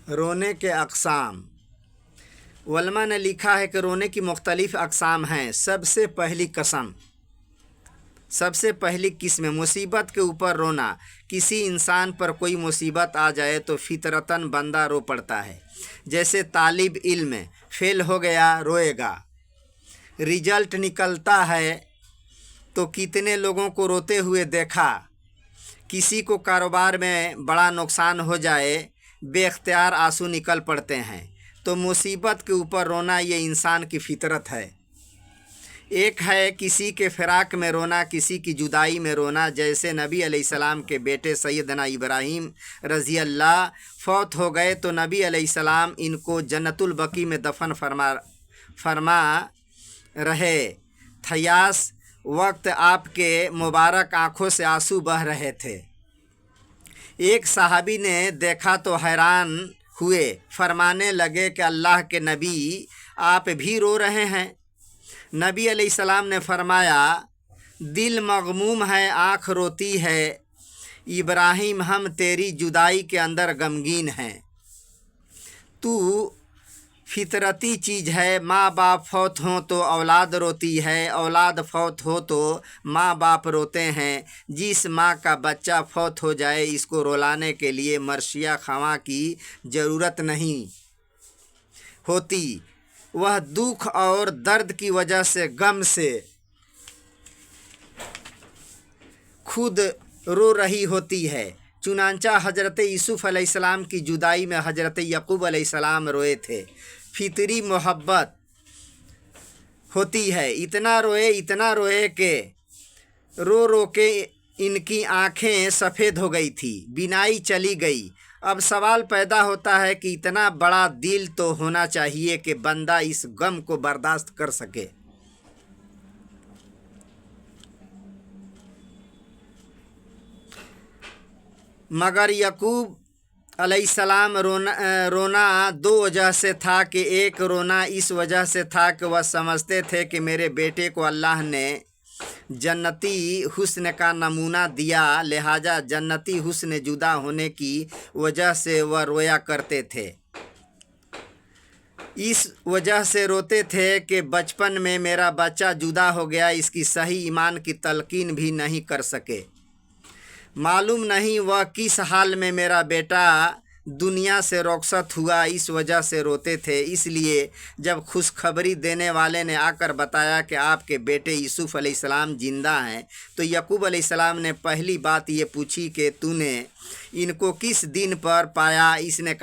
रोने के अक़साम। उलमा ने लिखा है कि रोने की मुख्तलिफ़ अक़साम हैं। सबसे पहली किस्म मुसीबत के ऊपर रोना। किसी इंसान पर कोई मुसीबत आ जाए तो फितरतन बंदा रो पड़ता है। जैसे तालिब इल्म फेल हो गया, रोएगा। रिजल्ट निकलता है तो कितने लोगों को रोते हुए देखा। किसी को कारोबार में बड़ा नुकसान हो जाए, बेख्तियार आंसू निकल पड़ते हैं। तो मुसीबत के ऊपर रोना ये इंसान की फितरत है। एक है किसी के फ़िराक में रोना, किसी की जुदाई में रोना। जैसे नबी अलैहिस्सलाम के बेटे सैयदना इब्राहीम रज़ी अल्लाह फौत हो गए तो नबी अलैहिस्सलाम इनको जन्नतुल बकी में दफन फरमा रहे थयास वक्त आपके मुबारक आँखों से आंसू बह रहे थे। एक सहाबी ने देखा तो हैरान हुए, फरमाने लगे कि अल्लाह के नबी, आप भी रो रहे हैं। नबी अलैहिस्सलाम ने फरमाया, दिल मग़मूम है, आँख रोती है। इब्राहीम, हम तेरी जुदाई के अंदर गमगीन हैं। तू फितरती चीज़ है। माँ बाप फौत हों तो औलाद रोती है, औलाद फौत हो तो माँ बाप रोते हैं। जिस माँ का बच्चा फौत हो जाए, इसको रुलाने के लिए मर्शिया खवा की ज़रूरत नहीं होती। वह दुख और दर्द की वजह से, गम से खुद रो रही होती है। चुनांचा हज़रत यूसुफ़ अलैहिस्सलाम की जुदाई में हज़रत यक़ूब अलैहिस्सलाम रोए थे। फितरी मोहब्बत होती है। इतना रोए कि रो रो के इनकी आँखें सफ़ेद हो गई थी, बीनाई चली गई। अब सवाल पैदा होता है कि इतना बड़ा दिल तो होना चाहिए कि बंदा इस गम को बर्दाश्त कर सके। मगर यक़ूब अलैहिस्सलाम रोना दो वजह से था कि एक रोना इस वजह से था कि वह समझते थे कि मेरे बेटे को अल्लाह ने जन्नती हुस्न का नमूना दिया, लिहाजा जन्नती हुस्न जुदा होने की वजह से वह रोया करते थे। इस वजह से रोते थे कि बचपन में मेरा बच्चा जुदा हो गया, इसकी सही ईमान की तलकीन भी नहीं कर सके। मालूम नहीं वह किस हाल में मेरा बेटा दुनिया से रुखसत हुआ, इस वजह से रोते थे। इसलिए जब खुशखबरी देने वाले ने आकर बताया कि आपके बेटे यूसुफ़ अलैहिस्सलाम ज़िंदा हैं, तो यक़ूब अलैहिस्सलाम ने पहली बात ये पूछी कि तूने इनको किस दिन पर पाया। इसने